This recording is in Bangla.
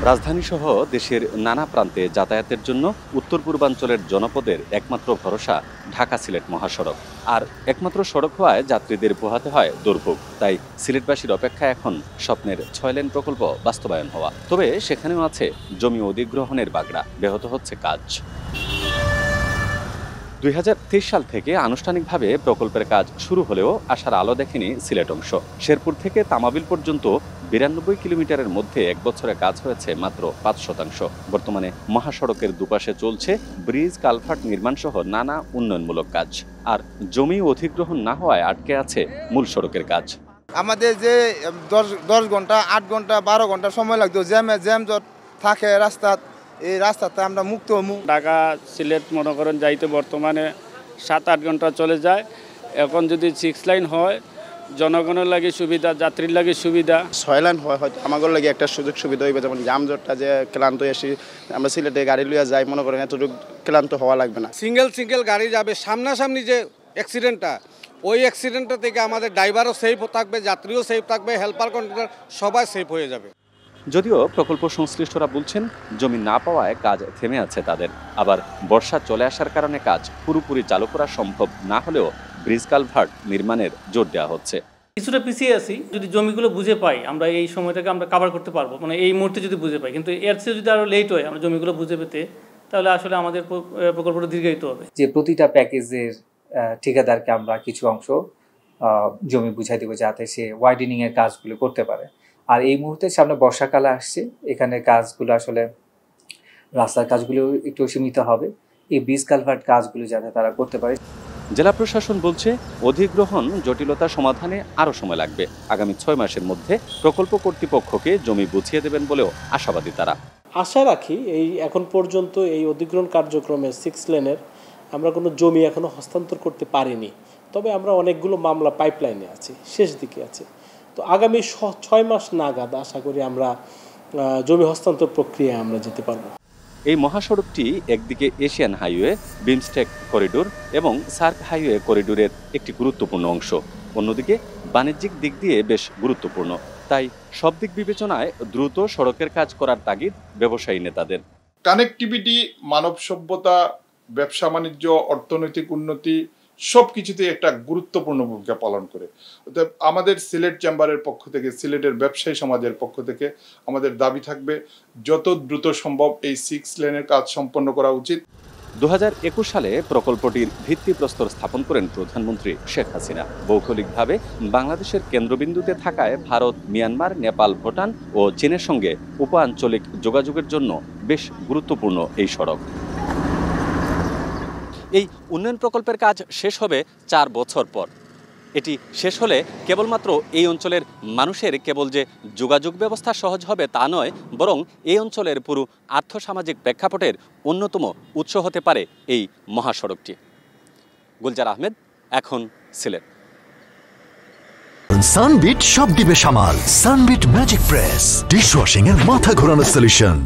রাজধানীসহ দেশের নানা প্রান্তে যাতায়াতের জন্য উত্তর পূর্বাঞ্চলের জনপদের একমাত্র ভরসা ঢাকা সিলেট মহাসড়ক। আর একমাত্র সড়ক হওয়ায় যাত্রীদের পোহাতে হয় দুর্ভোগ। তাই সিলেটবাসীর অপেক্ষা এখন স্বপ্নের 6 লেন প্রকল্প বাস্তবায়ন হওয়া। তবে সেখানেও আছে জমি অধিগ্রহণের বাগড়া, ব্যাহত হচ্ছে কাজ। 2023 সাল থেকে আনুষ্ঠানিকভাবে প্রকল্পের কাজ শুরু হলেও আশার আলো দেখেনি সিলেট অংশ। শেরপুর থেকে তামাবিল পর্যন্ত 92 কিলোমিটারের মধ্যে 1 বছরে কাজ হয়েছে মাত্র 5%। বর্তমানে মহাসড়কের দুপাশে চলছে ব্রিজ, কালভার্ট নির্মাণ সহ নানা উন্নয়নমূলক কাজ। আর জমি অধিগ্রহণ না হওয়ায় আটকে আছে মূল সড়কের কাজ। আমাদের যে 10 ঘন্টা, 8 ঘন্টা, 12 ঘন্টা সময় লাগতো, জ্যাম জট থাকে রাস্তা, এই রাস্তাতে আমরা মুক্ত হমু। ঢাকা সিলেট মনে করেন যাইতে বর্তমানে 7-8 ঘন্টা চলে যায়। এখন যদি 6 লাইন হয় জনগণের লাগে সুবিধা, যাত্রীর লাগে সুবিধা। 6 লাইন হয় হয়তো আমাদের লাগে একটা সুযোগ সুবিধা হইবে, যেমন জামজটটা যে ক্লান্ত আসি আমরা সিলেটে গাড়ি লইয়া যাই, মনে করেন এতটুকু ক্লান্ত হওয়া লাগবে না। সিঙ্গেল গাড়ি যাবে, সামনাসামনি যে অ্যাক্সিডেন্টটা, ওই অ্যাক্সিডেন্টটা থেকে আমাদের ড্রাইভারও সেফ থাকবে, যাত্রীও সেফ থাকবে, হেল্পার কন্ট্রাক্টর সবাই সেফ হয়ে যাবে। যদিও প্রকল্প সংশ্লিষ্টরা বলছেন জমি না পাওয়ায় কাজ থেমে আছে তাদের। আবার বর্ষা চলে আসার কারণে কাজ পুরোপুরি চালু করা সম্ভব না হলেও ব্রিজ, কালভার্ট নির্মাণের জোর দেওয়া হচ্ছে। কিছুটা পিছিয়ে আছি, যদি জমিগুলো বুঝে পাই আমরা এই সময়টাকে আমরা কভার করতে পারবো, মানে এই মুহূর্তে যদি বুঝে পাই। কিন্তু এর চেয়ে যদি আরো লেট হয় আমরা জমিগুলো বুঝে পেতে, তাহলে আসলে আমাদের প্রকল্পটা দীর্ঘায়িত হবে। যে প্রতিটা প্যাকেজের ঠিকাদারকে আমরা কিছু অংশ জমি বুঝাই দেবো যাতে সে ওয়াইডেনিং এর কাজগুলো করতে পারে। আর এই মুহূর্তে সামনে বর্ষাকালে আসছে, এখানে কাজগুলো আসলে রাস্তার কাজগুলো একটু সীমিত হবে, এই ব্রিজ কালভার্ট কাজগুলো যাতে তারা করতে পারে। জেলা প্রশাসন বলছে অধিগ্রহণ জটিলতা সমাধানে আরও সময় লাগবে। আগামী 6 মাসের মধ্যে প্রকল্প কর্তৃপক্ষকে জমি বুঝিয়ে দেবেন বলেও আশাবাদী তারা। আশা রাখি এই এখন পর্যন্ত এই অধিগ্রহণ কার্যক্রমে 6 লেনের আমরা কোনো জমি এখনো হস্তান্তর করতে পারিনি। তবে আমরা অনেকগুলো মামলা পাইপলাইনে আছে, শেষ দিকে আছে। তো আগামী 6 মাস নাগাদ আশা করি আমরা জমি হস্তান্তর প্রক্রিয়ায় আমরা যেতে পারবো। এই মহাসড়কটি একদিকে এশিয়ান হাইওয়ে, বিমস্টেক করিডোর এবং সার্ক হাইওয়ে করিডোরের একটি গুরুত্বপূর্ণ অংশ, অন্যদিকে বাণিজ্যিক দিক দিয়ে বেশ গুরুত্বপূর্ণ। তাই সব দিক বিবেচনায় দ্রুত সড়কের কাজ করার তাগিদ ব্যবসায়ী নেতাদের। কানেক্টিভিটি, মানব সভ্যতা, ব্যবসা বাণিজ্য, অর্থনৈতিক উন্নতি সবকিছুতেই একটা গুরুত্বপূর্ণ ভূমিকা পালন করে। অর্থাৎ আমাদের সিলেট চেম্বারের পক্ষ থেকে, সিলেটের ব্যবসায়ী সমাজের পক্ষ থেকে আমাদের দাবি থাকবে যত দ্রুত সম্ভব এই 6 লেনের কাজ সম্পন্ন করা উচিত। 2021 সালে প্রকল্পটির ভিত্তিপ্রস্তর স্থাপন করেন প্রধানমন্ত্রী শেখ হাসিনা। ভৌগোলিকভাবে বাংলাদেশের কেন্দ্রবিন্দুতে থাকায় ভারত, মিয়ানমার, নেপাল, ভুটান ও চীনের সঙ্গে উপ-আঞ্চলিক যোগাযোগের জন্য বেশ গুরুত্বপূর্ণ এই সড়ক। এই উন্নয়ন প্রকল্পের কাজ শেষ হবে 4 বছর পর। এটি শেষ হলে কেবলমাত্র এই অঞ্চলের মানুষের কেবল যে যোগাযোগ ব্যবস্থা সহজ হবে তা নয়, বরং এই অঞ্চলের পুরো আর্থসামাজিক প্রেক্ষাপটের অন্যতম উৎস হতে পারে এই মহাসড়কটি। গুলজার আহমেদ, এখন সিলেট। সানবিট সব দিবে সামাল। সানবিট ম্যাজিক প্রেস ডিশওয়াশিং এর মাথা ঘোরানো সলিউশন।